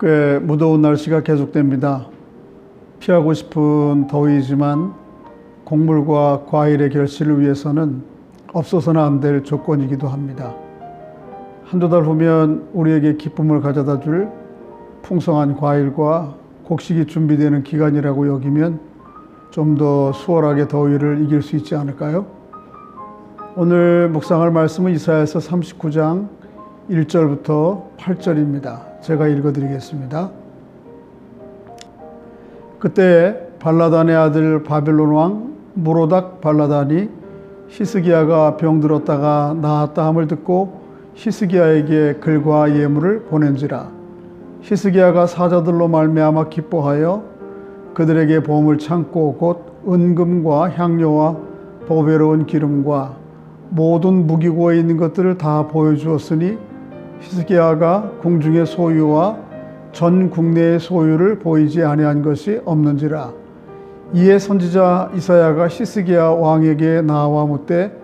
꽤 무더운 날씨가 계속됩니다. 피하고 싶은 더위이지만 곡물과 과일의 결실을 위해서는 없어서는 안 될 조건이기도 합니다. 한두 달 후면 우리에게 기쁨을 가져다 줄 풍성한 과일과 곡식이 준비되는 기간이라고 여기면 좀 더 수월하게 더위를 이길 수 있지 않을까요? 오늘 묵상할 말씀은 이사야서 39장 1절부터 8절입니다. 제가 읽어드리겠습니다. 그때 발라단의 아들 바벨론 왕 무로닥 발라단이 히스기야가 병들었다가 나았다 함을 듣고 히스기야에게 글과 예물을 보낸지라. 히스기야가 사자들로 말미암아 기뻐하여 그들에게 보물 창고 곧 은금과 향료와 보배로운 기름과 모든 무기고에 있는 것들을 다 보여주었으니 히스기야가 궁중의 소유와 전 국내의 소유를 보이지 아니한 것이 없는지라. 이에 선지자 이사야가 히스기야 왕에게 나와 묻되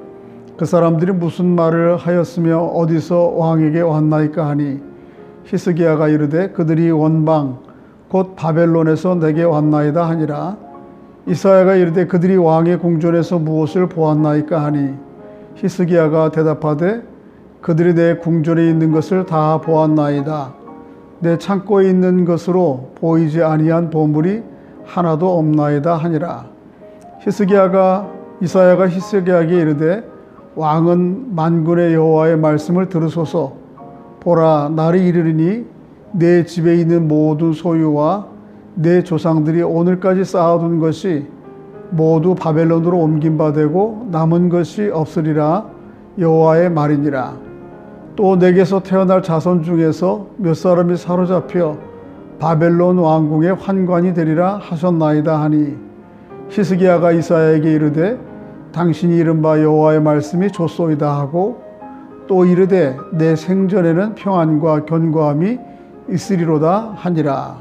그 사람들이 무슨 말을 하였으며 어디서 왕에게 왔나이까 하니 히스기야가 이르되 그들이 원방 곧 바벨론에서 내게 왔나이다 하니라. 이사야가 이르되 그들이 왕의 궁전에서 무엇을 보았나이까 하니 히스기야가 대답하되 그들이 내 궁전에 있는 것을 다 보았나이다. 내 창고에 있는 것으로 보이지 아니한 보물이 하나도 없나이다 하니라. 이사야가 히스기야에게 이르되 왕은 만군의 여호와의 말씀을 들으소서. 보라, 날이 이르리니 내 집에 있는 모든 소유와 내 조상들이 오늘까지 쌓아둔 것이 모두 바벨론으로 옮긴 바 되고 남은 것이 없으리라 여호와의 말이니라. 또 내게서 태어날 자손 중에서 몇 사람이 사로잡혀 바벨론 왕궁의 환관이 되리라 하셨나이다 하니 히스기야가 이사야에게 이르되 당신이 이른 바 여호와의 말씀이 좋소이다 하고 또 이르되 내 생전에는 평안과 견고함이 있으리로다 하니라.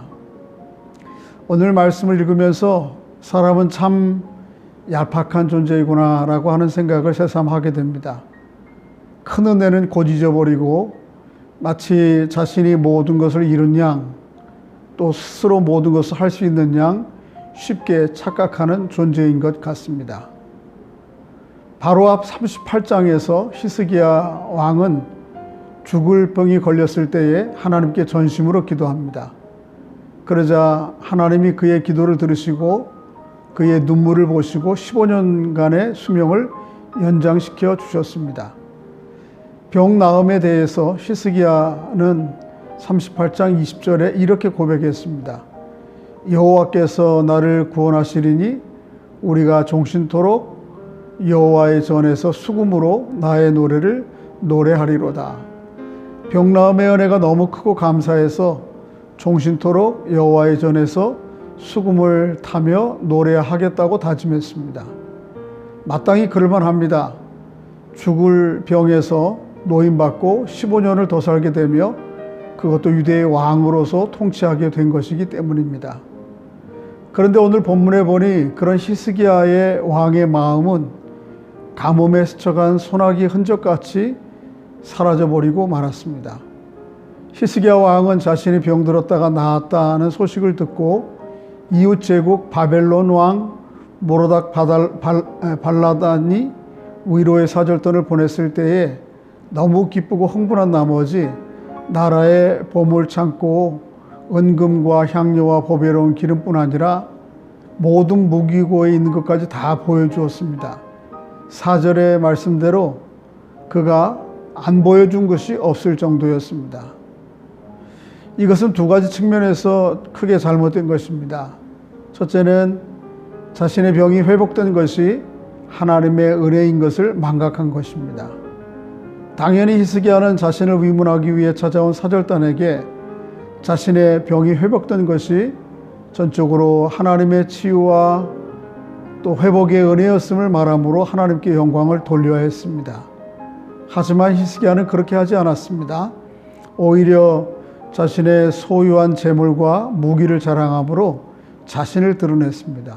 오늘 말씀을 읽으면서 사람은 참 얄팍한 존재이구나 라고 하는 생각을 새삼하게 됩니다. 큰 은혜는 곧 잊어버리고 마치 자신이 모든 것을 이룬 양, 또 스스로 모든 것을 할 수 있는 양 쉽게 착각하는 존재인 것 같습니다. 바로 앞 38장에서 히스기야 왕은 죽을 병이 걸렸을 때에 하나님께 전심으로 기도합니다. 그러자 하나님이 그의 기도를 들으시고 그의 눈물을 보시고 15년간의 수명을 연장시켜 주셨습니다. 병 나음에 대해서 히스기야는 38장 20절에 이렇게 고백했습니다. 여호와께서 나를 구원하시리니 우리가 종신토록 여호와의 전에서 수금으로 나의 노래를 노래하리로다. 병 나음의 은혜가 너무 크고 감사해서 종신토록 여호와의 전에서 수금을 타며 노래하겠다고 다짐했습니다. 마땅히 그럴만 합니다. 죽을 병에서 노임받고 15년을 더 살게 되며 그것도 유대의 왕으로서 통치하게 된 것이기 때문입니다. 그런데 오늘 본문에 보니 그런 히스기야의 왕의 마음은 가뭄에 스쳐간 소나기 흔적같이 사라져버리고 말았습니다. 히스기야 왕은 자신이 병들었다가 나았다는 소식을 듣고 이웃 제국 바벨론 왕 무로닥 발라단이 위로의 사절단을 보냈을 때에 너무 기쁘고 흥분한 나머지 나라의 보물 창고 은금과 향료와 보배로운 기름뿐 아니라 모든 무기고에 있는 것까지 다 보여주었습니다. 4절의 말씀대로 그가 안 보여준 것이 없을 정도였습니다. 이것은 두 가지 측면에서 크게 잘못된 것입니다. 첫째는 자신의 병이 회복된 것이 하나님의 은혜인 것을 망각한 것입니다. 당연히 히스기야는 자신을 위문하기 위해 찾아온 사절단에게 자신의 병이 회복된 것이 전적으로 하나님의 치유와 또 회복의 은혜였음을 말함으로 하나님께 영광을 돌려야 했습니다. 하지만 히스기야는 그렇게 하지 않았습니다. 오히려 자신의 소유한 재물과 무기를 자랑함으로 자신을 드러냈습니다.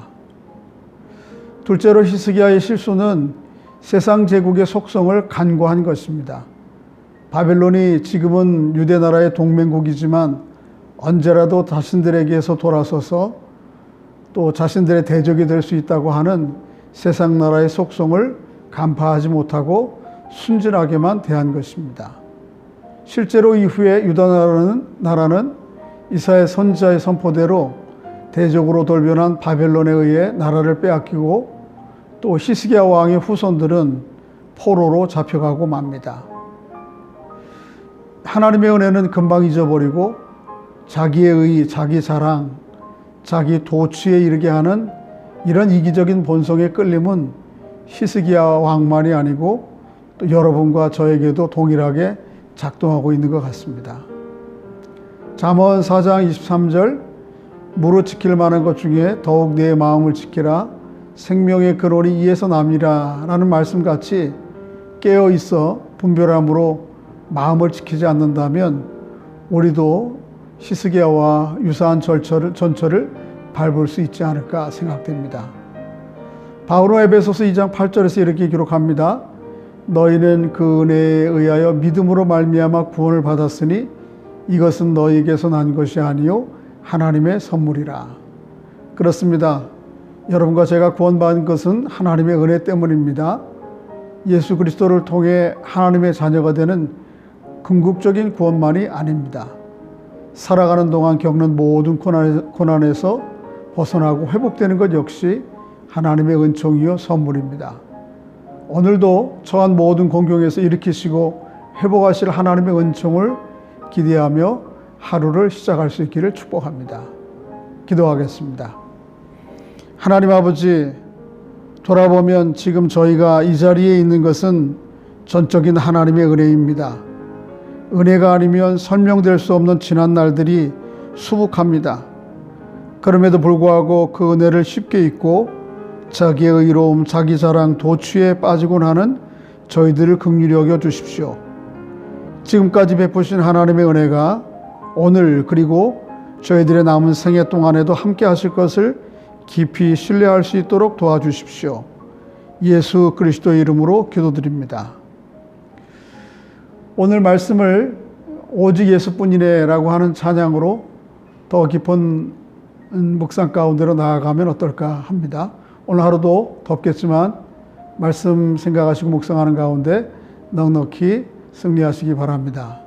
둘째로 히스기야의 실수는 세상 제국의 속성을 간과한 것입니다. 바벨론이 지금은 유대 나라의 동맹국이지만 언제라도 자신들에게서 돌아서서 또 자신들의 대적이 될 수 있다고 하는 세상 나라의 속성을 간파하지 못하고 순진하게만 대한 것입니다. 실제로 이후에 유다 나라는 이사야 선지자의 선포대로 대적으로 돌변한 바벨론에 의해 나라를 빼앗기고 또 히스기야 왕의 후손들은 포로로 잡혀가고 맙니다. 하나님의 은혜는 금방 잊어버리고 자기의 의, 자기 자랑, 자기 도취에 이르게 하는 이런 이기적인 본성의 끌림은 히스기야 왕만이 아니고 또 여러분과 저에게도 동일하게 작동하고 있는 것 같습니다. 잠언 4장 23절 무릇 지킬 만한 것 중에 더욱 내 마음을 지키라 생명의 근원이 이에서 남이라 라는 말씀같이 깨어 있어 분별함으로 마음을 지키지 않는다면 우리도 히스기야와 유사한 전철을 밟을 수 있지 않을까 생각됩니다. 바울은 에베소서 2장 8절에서 이렇게 기록합니다. 너희는 그 은혜에 의하여 믿음으로 말미암아 구원을 받았으니 이것은 너희에게서 난 것이 아니요 하나님의 선물이라. 그렇습니다. 여러분과 제가 구원받은 것은 하나님의 은혜 때문입니다. 예수 그리스도를 통해 하나님의 자녀가 되는 궁극적인 구원만이 아닙니다. 살아가는 동안 겪는 모든 고난에서 벗어나고 회복되는 것 역시 하나님의 은총이요 선물입니다. 오늘도 처한 모든 공경에서 일으키시고 회복하실 하나님의 은총을 기대하며 하루를 시작할 수 있기를 축복합니다. 기도하겠습니다. 하나님 아버지, 돌아보면 지금 저희가 이 자리에 있는 것은 전적인 하나님의 은혜입니다. 은혜가 아니면 설명될 수 없는 지난 날들이 수북합니다. 그럼에도 불구하고 그 은혜를 쉽게 잊고 자기의 의로움, 자기 자랑, 도취에 빠지곤 하는 저희들을 긍휼히 여겨 주십시오. 지금까지 베푸신 하나님의 은혜가 오늘 그리고 저희들의 남은 생애 동안에도 함께 하실 것을 깊이 신뢰할 수 있도록 도와주십시오. 예수 그리스도의 이름으로 기도드립니다. 오늘 말씀을 오직 예수뿐이네 라고 하는 찬양으로 더 깊은 묵상 가운데로 나아가면 어떨까 합니다. 오늘 하루도 덥겠지만 말씀 생각하시고 묵상하는 가운데 넉넉히 승리하시기 바랍니다.